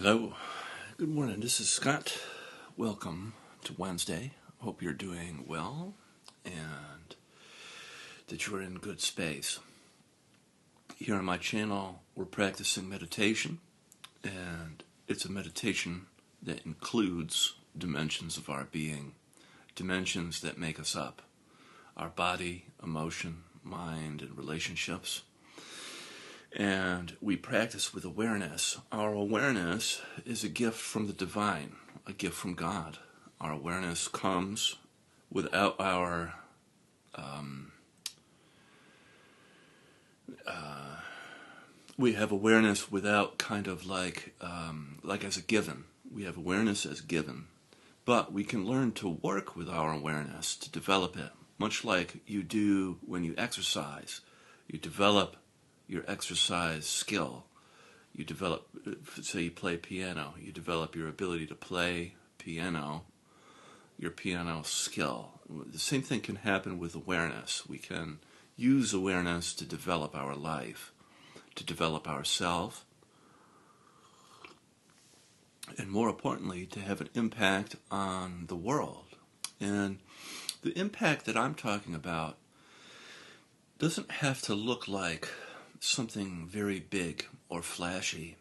Hello, good morning. This is Scott. Welcome to Wednesday. Hope you're doing well and that you're in good space. Here on my channel, we're practicing meditation, and it's a meditation that includes dimensions of our being, dimensions that make us up: our body, emotion, mind, and relationships. And we practice with awareness. Our awareness is a gift from the divine, a gift from God. Our awareness comes without our we have awareness without kind of like as a given. We have awareness as given, but we can learn to work with our awareness, to develop it, much like you do when you exercise. You develop your exercise skill. You develop, say you play piano, you develop your ability to play piano, your piano skill. The same thing can happen with awareness. We can use awareness to develop our life, to develop ourselves, and more importantly, to have an impact on the world. And the impact that I'm talking about doesn't have to look like something very big or flashy.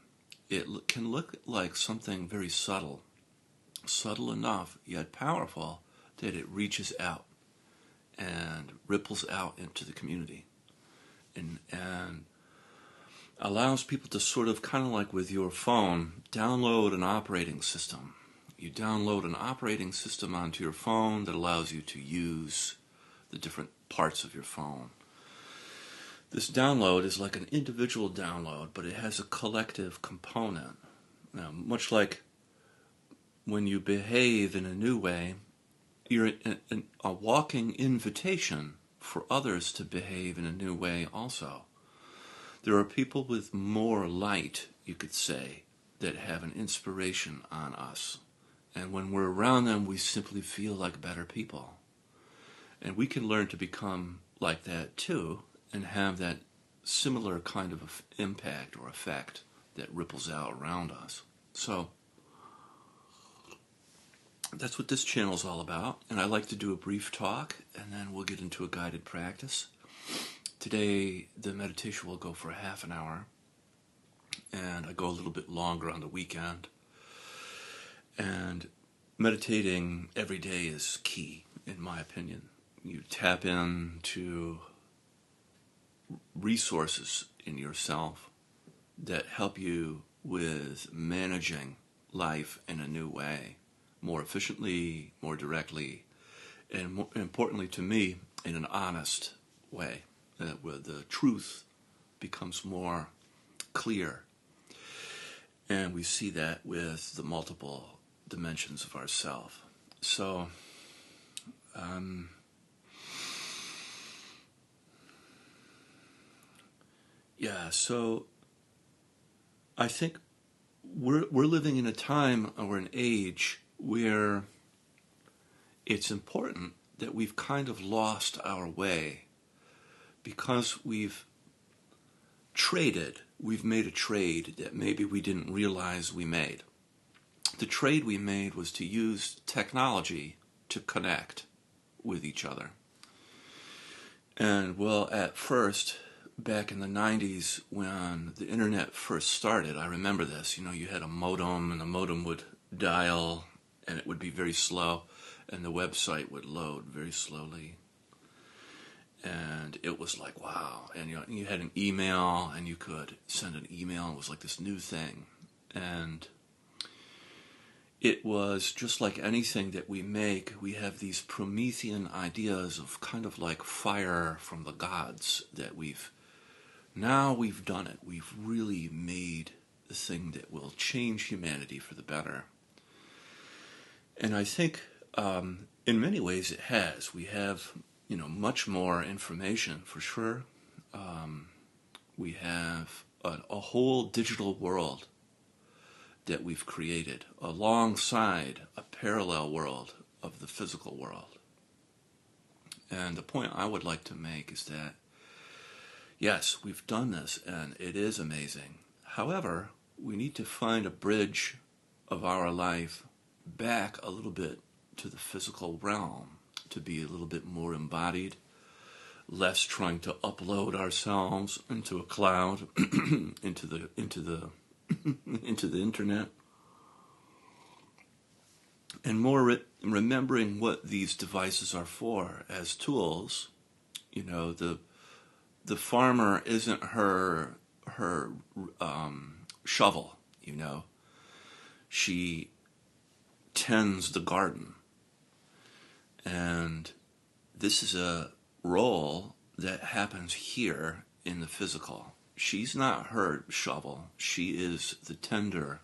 It can look like something very subtle enough yet powerful that it reaches out and ripples out into the community and allows people to sort of, kind of like with your phone, download an operating system. You download an operating system onto your phone that allows you to use the different parts of your phone. This download is like an individual download, but it has a collective component. Now, much like when you behave in a new way, you're a walking invitation for others to behave in a new way also. There are people with more light, you could say, that have an inspiration on us. And when we're around them, we simply feel like better people. And we can learn to become like that too, and have that similar kind of impact or effect that ripples out around us. So that's what this channel is all about. And I like to do a brief talk, and then we'll get into a guided practice. Today, the meditation will go for half an hour, and I go a little bit longer on the weekend. And meditating every day is key, in my opinion. You tap into resources in yourself that help you with managing life in a new way, more efficiently, more directly, and more importantly to me, in an honest way, where the truth becomes more clear. And we see that with the multiple dimensions of ourself. So, so I think we're living in a time or an age where it's important that we've kind of lost our way, because we've made a trade that maybe we didn't realize we made. The trade we made was to use technology to connect with each other. And well, at first, back in the 90s, when the internet first started, I remember this, you had a modem, and the modem would dial, and it would be very slow, and the website would load very slowly. And it was like, wow. And you had an email, and you could send an email. It was like this new thing. And it was just like anything that we make. We have these Promethean ideas of kind of like fire from the gods that we've done it. We've really made the thing that will change humanity for the better. And I think in many ways it has. We have much more information, for sure. We have a whole digital world that we've created alongside a parallel world of the physical world. And the point I would like to make is that, yes, we've done this, and it is amazing. However, we need to find a bridge of our life back a little bit to the physical realm, to be a little bit more embodied, less trying to upload ourselves into a cloud, into the into the internet, and more remembering what these devices are for as tools. You know, the farmer isn't her shovel. You know, she tends the garden, and this is a role that happens here in the physical. She's not her shovel. She is the tender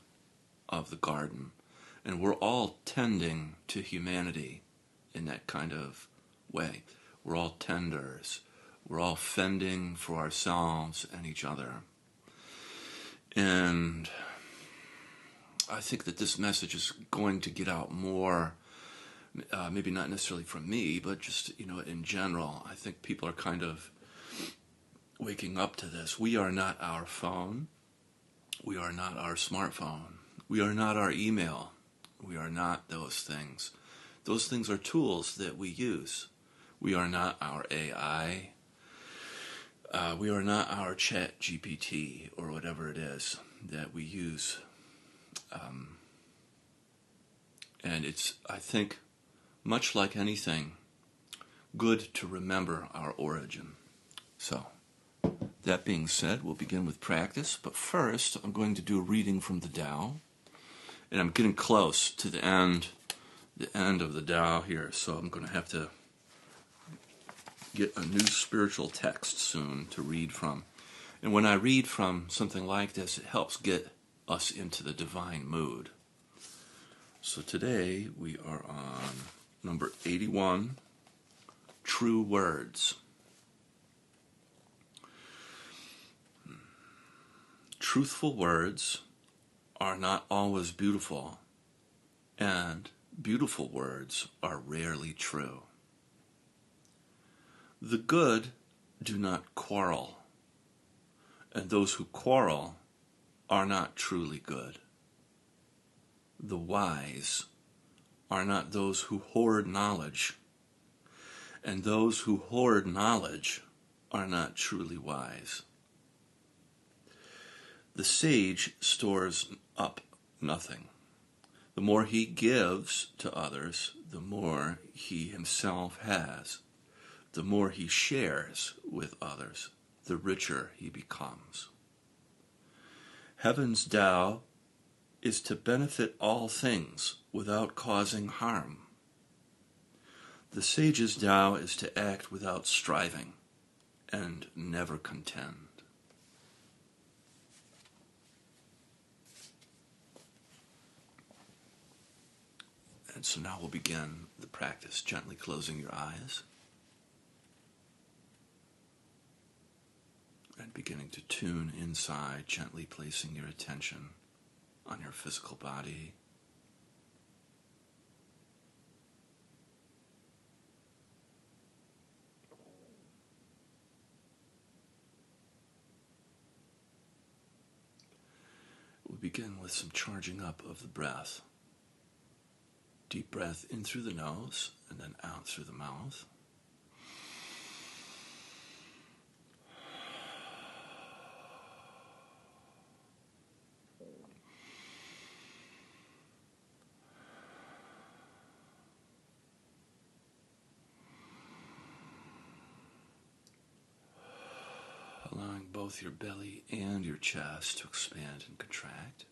of the garden. And we're all tending to humanity in that kind of way. We're all tenders. We're all fending for ourselves and each other. And I think that this message is going to get out more, maybe not necessarily from me, but just, in general. I think people are kind of waking up to this. We are not our phone. We are not our smartphone. We are not our email. We are not those things. Those things are tools that we use. We are not our AI. We are not our Chat GPT or whatever it is that we use. And it's, I think, much like anything, good to remember our origin. So, that being said, we'll begin with practice. But first, I'm going to do a reading from the Tao. And I'm getting close to the end of the Tao here, so I'm going to have to get a new spiritual text soon to read from. And when I read from something like this, it helps get us into the divine mood. So today we are on number 81, True Words. Truthful words are not always beautiful, and beautiful words are rarely true. The good do not quarrel, and those who quarrel are not truly good. The wise are not those who hoard knowledge, and those who hoard knowledge are not truly wise. The sage stores up nothing. The more he gives to others, the more he himself has. The more he shares with others, the richer he becomes. Heaven's Tao is to benefit all things without causing harm. The sage's Tao is to act without striving and never contend. And so now we'll begin the practice, gently closing your eyes and beginning to tune inside, gently placing your attention on your physical body. We'll begin with some charging up of the breath. Deep breath in through the nose and then out through the mouth. Allowing both your belly and your chest to expand and contract.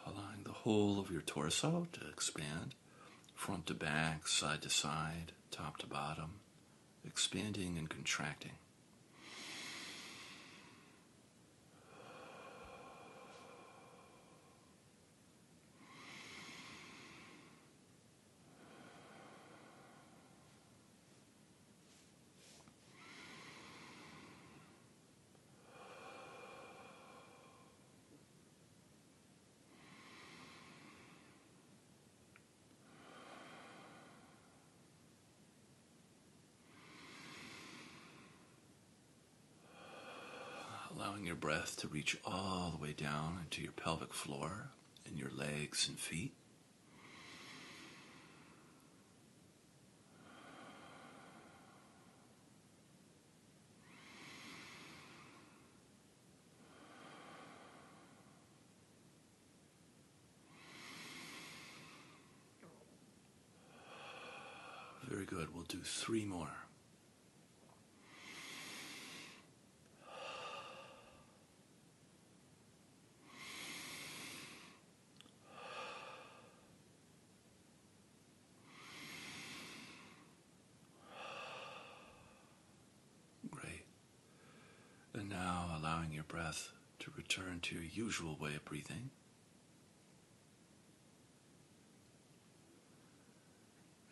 Allowing the whole of your torso to expand, front to back, side to side, top to bottom, expanding and contracting. allowing your breath to reach all the way down into your pelvic floor and your legs and feet. Very good. We'll do 3 more. Great. And now allowing your breath to return to your usual way of breathing.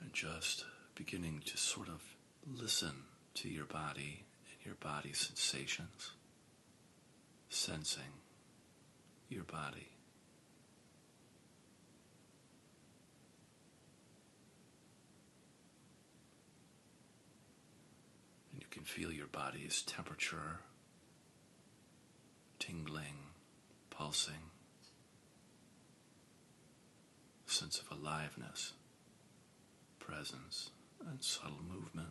And just beginning to sort of listen to your body and your body's sensations, sensing your body. And you can feel your body's temperature, tingling, pulsing, sense of aliveness, presence, and subtle movement.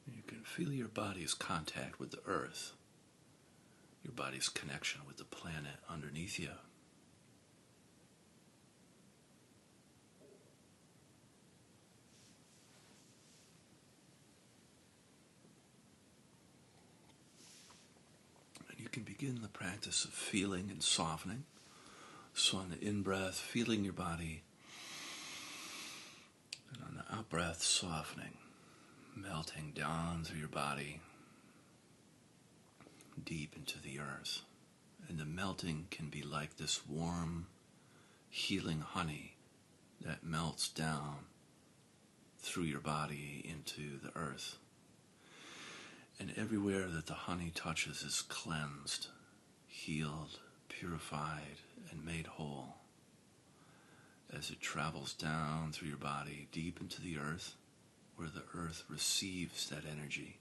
You can feel your body's contact with the earth, your body's connection with the planet underneath you. And you can begin the practice of feeling and softening. So on the in-breath, feeling your body, and on the out-breath, softening, melting down through your body, deep into the earth. And the melting can be like this warm, healing honey that melts down through your body into the earth. And everywhere that the honey touches is cleansed, healed, purified, and made whole as it travels down through your body deep into the earth, where the earth receives that energy,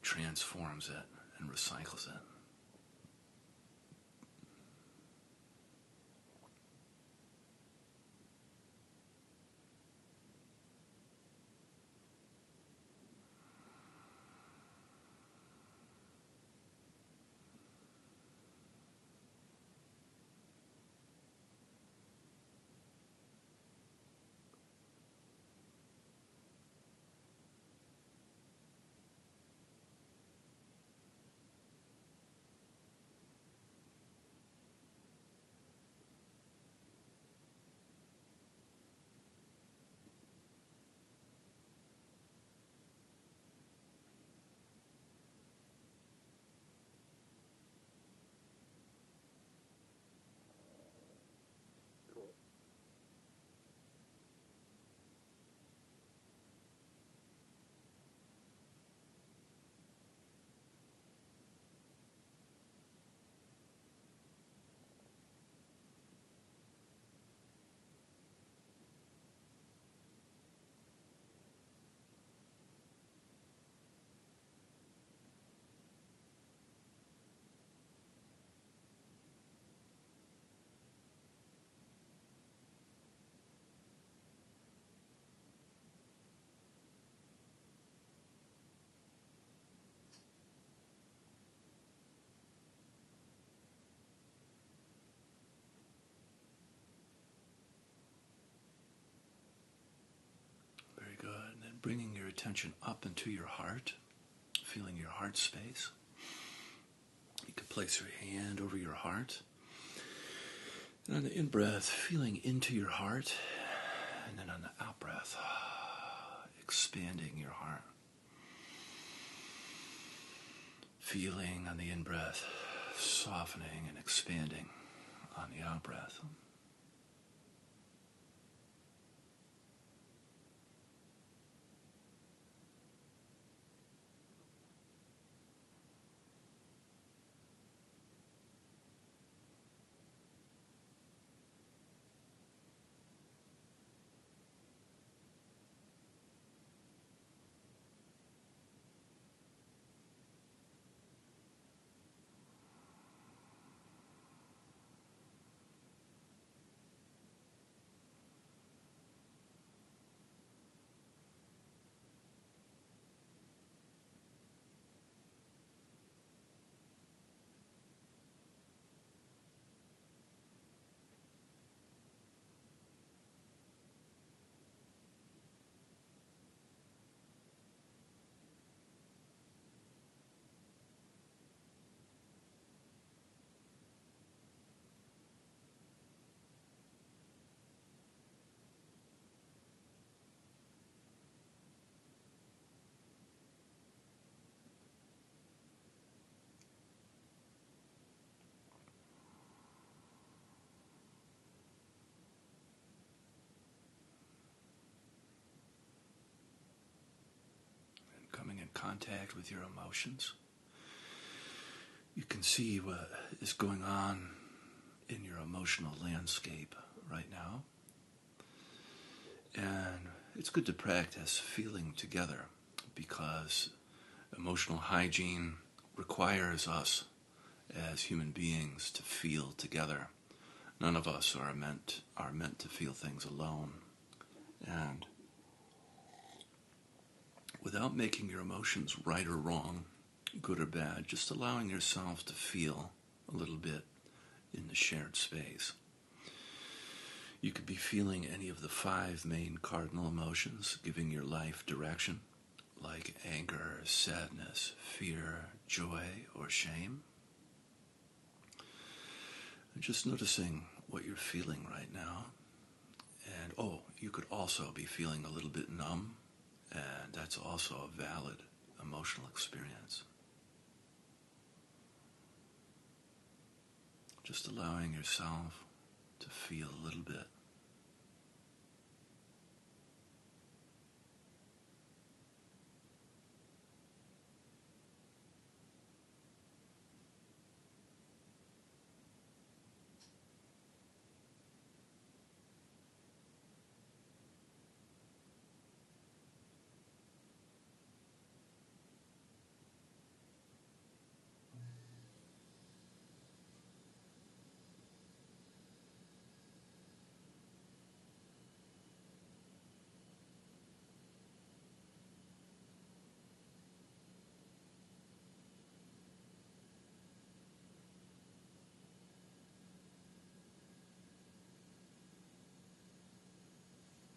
transforms it, and recycles it. Very good. And then bringing your attention up into your heart, feeling your heart space. You can place your hand over your heart. And on the in-breath, feeling into your heart. And then on the out-breath, expanding your heart. Feeling on the in-breath, softening and expanding on the out-breath. contact with your emotions. You can see what is going on in your emotional landscape right now. And it's good to practice feeling together because emotional hygiene requires us as human beings to feel together. None of us are meant to feel things alone. And without making your emotions right or wrong, good or bad, just allowing yourself to feel a little bit in the shared space. You could be feeling any of the 5 main cardinal emotions giving your life direction, like anger, sadness, fear, joy, or shame. And just noticing what you're feeling right now. And you could also be feeling a little bit numb, and that's also a valid emotional experience. Just allowing yourself to feel a little bit.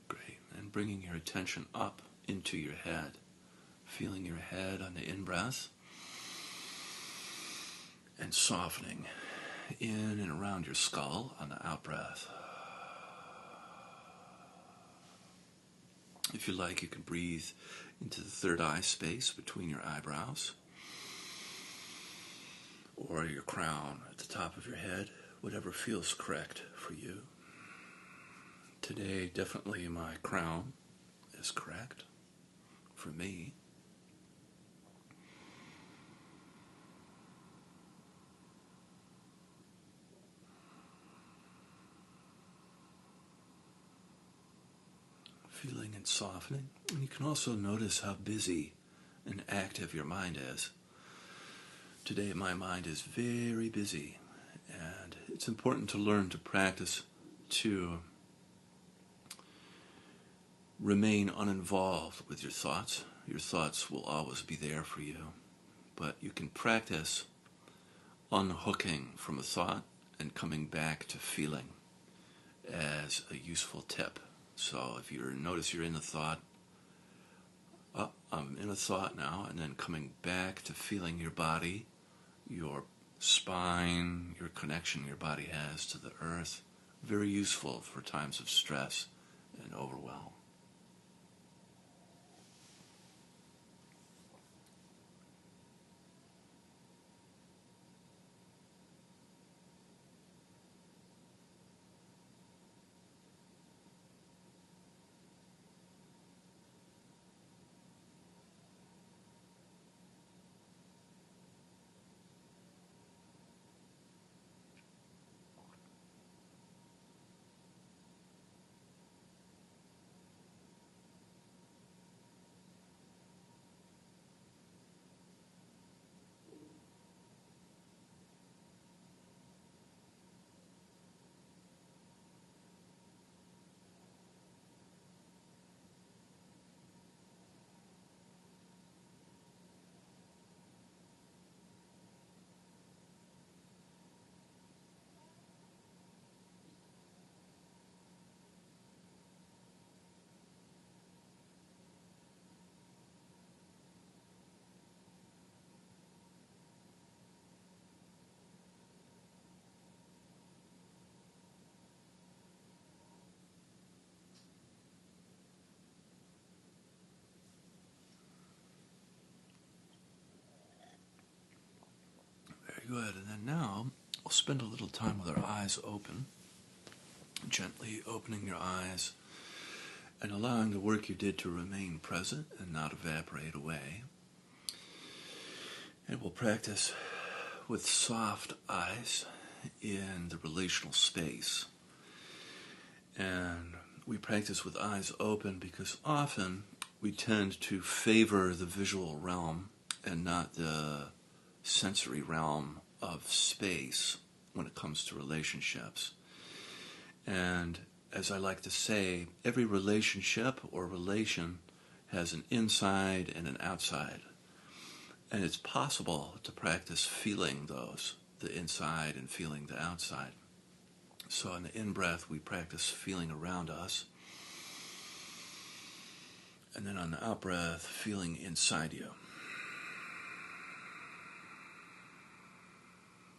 Great. And bringing your attention up into your head. Feeling your head on the in-breath. And softening in and around your skull on the out-breath. If you like, you can breathe into the third eye space between your eyebrows or your crown at the top of your head, whatever feels correct for you. Today, definitely my crown is correct for me. Feeling and softening. And you can also notice how busy and active your mind is. Today my mind is very busy, and it's important to learn to practice to remain uninvolved with your thoughts. Your thoughts will always be there for you, but you can practice unhooking from a thought and coming back to feeling as a useful tip. So if you notice you're in a thought, I'm in a thought now, and then coming back to feeling your body, your spine, your connection your body has to the earth. Very useful for times of stress and overwhelm. Very good. And then now we'll spend a little time with our eyes open, gently opening your eyes and allowing the work you did to remain present and not evaporate away. And we'll practice with soft eyes in the relational space. And we practice with eyes open because often we tend to favor the visual realm and not the sensory realm of space when it comes to relationships. And as I like to say, every relationship or relation has an inside and an outside. And it's possible to practice feeling those, the inside and feeling the outside. So on the in-breath, we practice feeling around us. And then on the out-breath, feeling inside you.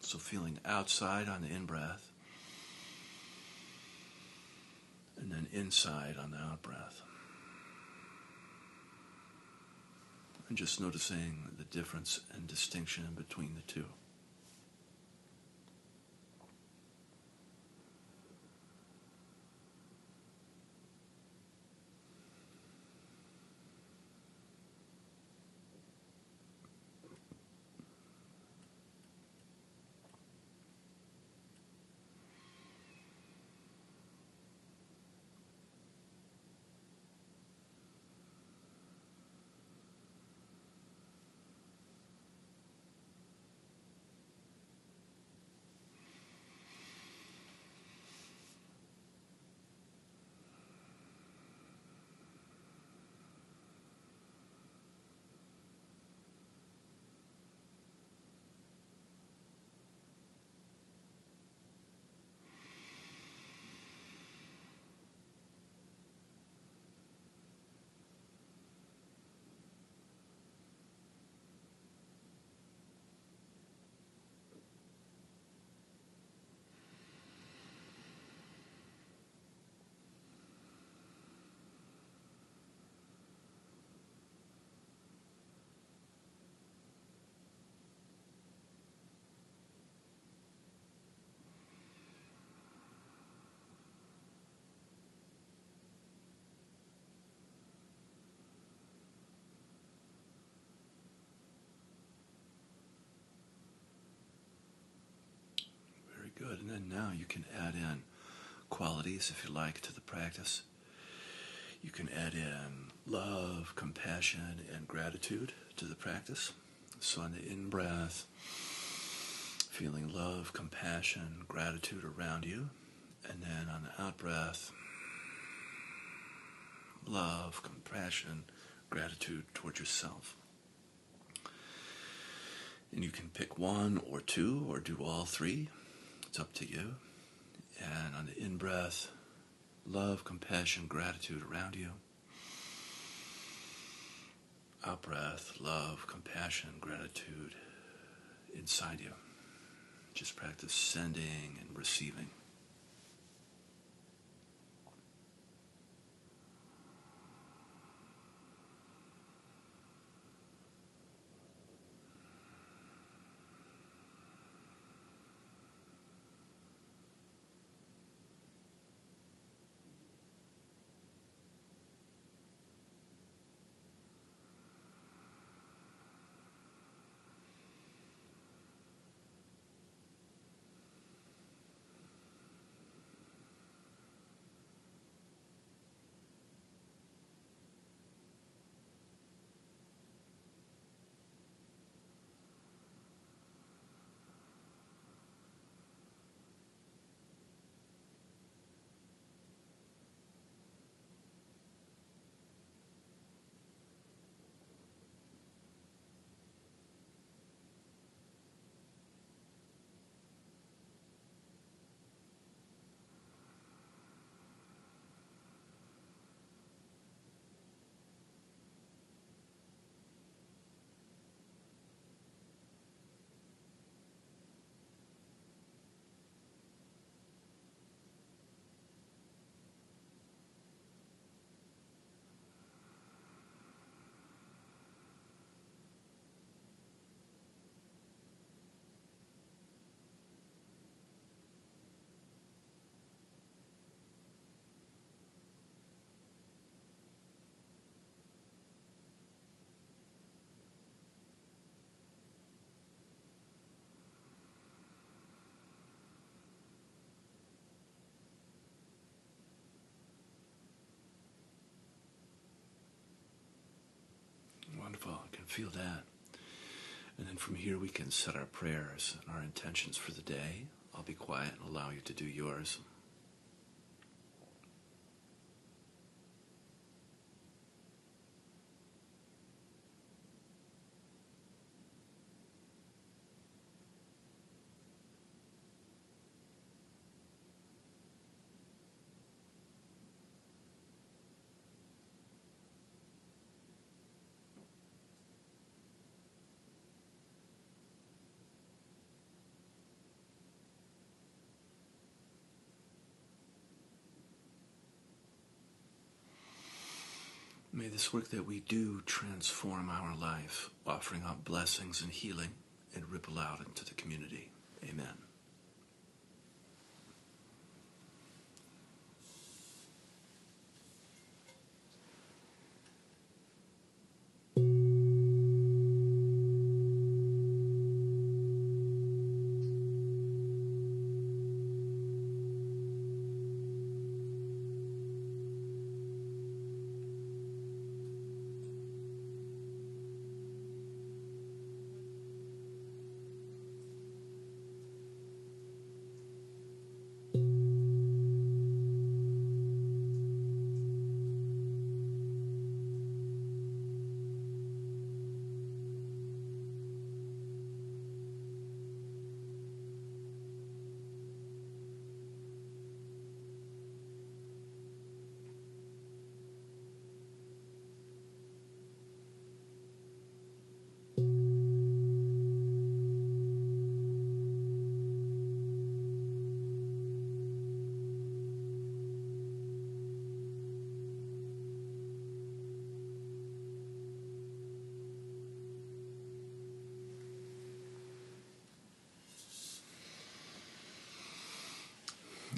So feeling outside on the in-breath. And then inside on the out-breath. And just noticing the difference and distinction between the two. Very good. And then now you can add in qualities, if you like, to the practice. You can add in love, compassion, and gratitude to the practice. So on the in-breath, feeling love, compassion, gratitude around you. And then on the out-breath, love, compassion, gratitude towards yourself. And you can pick one or two or do all three. It's up to you. And on the in-breath, love, compassion, gratitude around you. Out-breath, love, compassion, gratitude inside you. Just practice sending and receiving. Feel that. And then from here we can set our prayers and our intentions for the day. I'll be quiet and allow you to do yours. May this work that we do transform our life, offering up blessings and healing, and ripple out into the community. Amen.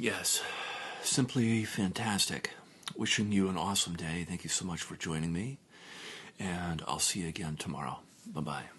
Yes, simply fantastic. Wishing you an awesome day. Thank you so much for joining me. And I'll see you again tomorrow. Bye-bye.